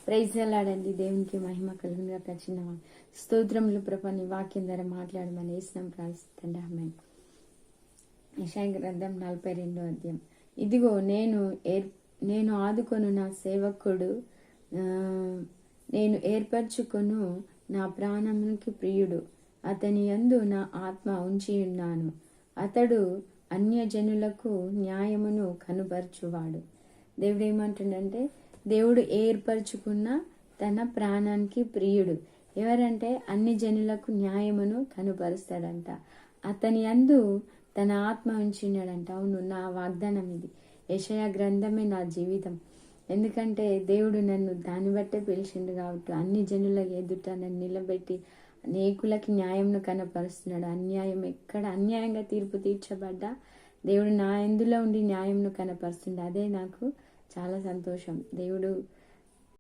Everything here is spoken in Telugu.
ప్రైజ్ అలాడండి. దేవునికి మహిమ కలుగునుగా. చిన్న స్తోత్రములు ప్రభా నీ వాక్యం ద్వారా మాట్లాడమని వేసినాం ప్రార్థిస్తుండే. ఆమె యెషయా గ్రంథం 42వ అధ్యాయం. ఇదిగో నేను ఆదుకొను నా సేవకుడు, నేను ఏర్పరచుకొను నా ప్రాణమునికి ప్రియుడు, అతని యందు నా ఆత్మ ఉంచి ఉన్నాను. అతడు అన్యజనులకు న్యాయమును కనుపరచువాడు. దేవుడు ఏమంటుండంటే, దేవుడు ఏర్పరచుకున్న తన ప్రాణానికి ప్రియుడు ఎవరంటే అన్ని జనులకు న్యాయమును కనుపరుస్తాడంట. అతని యందు తన ఆత్మ ఉంచినాడంట. అవును, నా వాగ్దానం ఇది. యెషయా గ్రంథమే నా జీవితం. ఎందుకంటే దేవుడు నన్ను దాన్ని బట్టే పిలిచిండు కాబట్టి అన్ని జనుల ఎదుట నన్ను నిలబెట్టి అనేకులకి న్యాయంను కనపరుస్తున్నాడు. ఎక్కడ అన్యాయంగా తీర్పు తీర్చబడ్డా దేవుడు నా ఎందులో ఉండి న్యాయంను కనపరుస్తుండే. అదే నాకు చాలా సంతోషం. దేవుడు